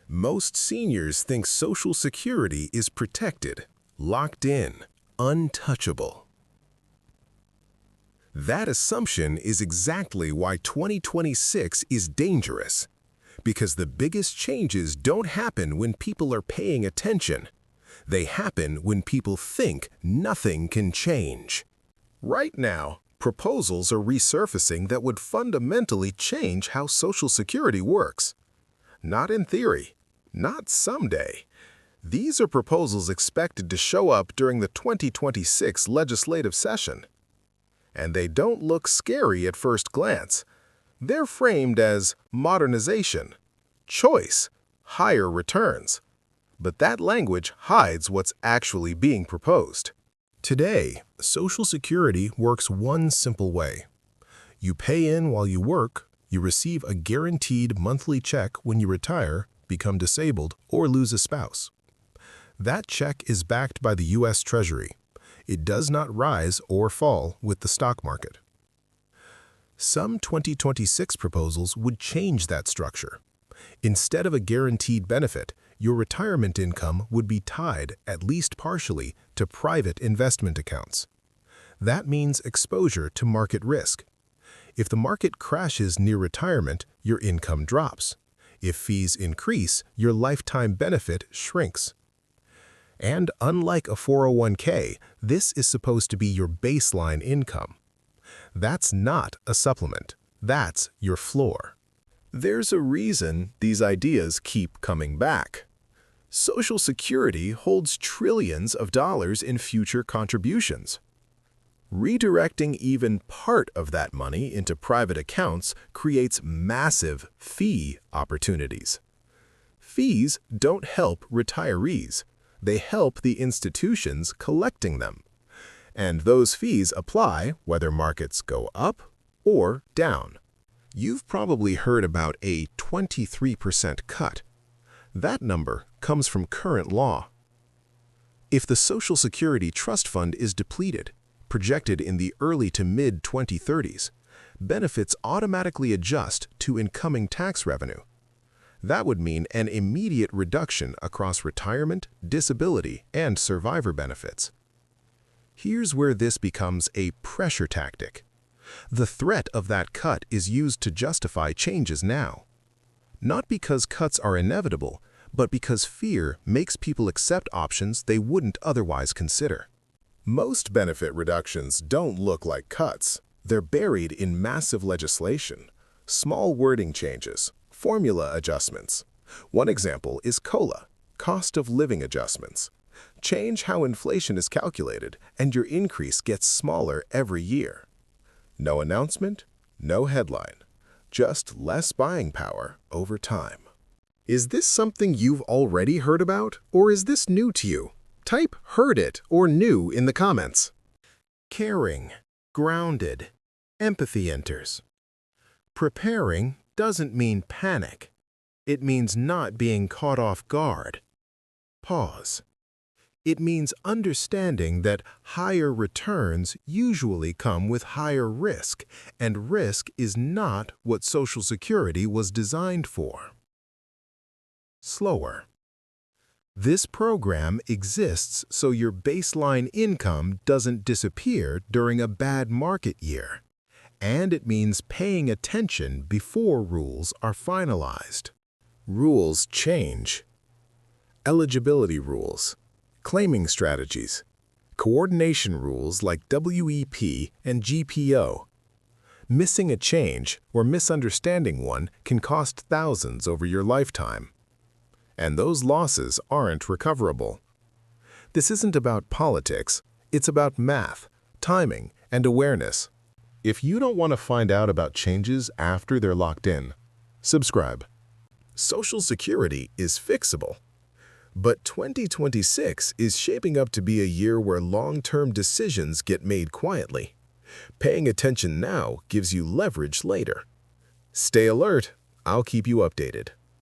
Most seniors think Social Security is protected, locked in, untouchable. That assumption is exactly why 2026 is dangerous, because the biggest changes don't happen when people are paying attention. They happen when people think nothing can change. Right now, proposals are resurfacing that would fundamentally change how Social Security works. Not in theory, not someday. These are proposals expected to show up during the 2026 legislative session. And they don't look scary at first glance. They're framed as modernization, choice, higher returns. But that language hides what's actually being proposed. Today, Social Security works one simple way. You pay in while you work, you receive a guaranteed monthly check when you retire, become disabled, or lose a spouse. That check is backed by the U.S. Treasury. It does not rise or fall with the stock market. Some 2026 proposals would change that structure. Instead of a guaranteed benefit, your retirement income would be tied, at least partially, to private investment accounts. That means exposure to market risk. If the market crashes near retirement, your income drops. If fees increase, your lifetime benefit shrinks. And unlike a 401k, this is supposed to be your baseline income. That's not a supplement. That's your floor. There's a reason these ideas keep coming back. Social Security holds trillions of dollars in future contributions. Redirecting even part of that money into private accounts creates massive fee opportunities. Fees don't help retirees. They help the institutions collecting them. And those fees apply whether markets go up or down. You've probably heard about a 23% cut. That number comes from current law. If the Social Security Trust Fund is depleted, projected in the early to mid-2030s, benefits automatically adjust to incoming tax revenue. That would mean an immediate reduction across retirement, disability, and survivor benefits. Here's where this becomes a pressure tactic. The threat of that cut is used to justify changes now. Not because cuts are inevitable, but because fear makes people accept options they wouldn't otherwise consider. Most benefit reductions don't look like cuts. They're buried in massive legislation, small wording changes, formula adjustments. One example is COLA, cost of living adjustments. Change how inflation is calculated, and your increase gets smaller every year. No announcement, no headline, just less buying power over time. Is this something you've already heard about, or is this new to you? Type "heard it" or "new" in the comments. Caring, grounded, empathy enters. Preparing doesn't mean panic. It means not being caught off guard. Pause. It means understanding that higher returns usually come with higher risk, and risk is not what Social Security was designed for. Slower. This program exists so your baseline income doesn't disappear during a bad market year. And it means paying attention before rules are finalized. Rules change. Eligibility rules, claiming strategies, coordination rules like WEP and GPO. Missing a change or misunderstanding one can cost thousands over your lifetime. And those losses aren't recoverable. This isn't about politics, it's about math, timing, and awareness. If you don't want to find out about changes after they're locked in, subscribe. Social Security is fixable. But 2026 is shaping up to be a year where long-term decisions get made quietly. Paying attention now gives you leverage later. Stay alert. I'll keep you updated.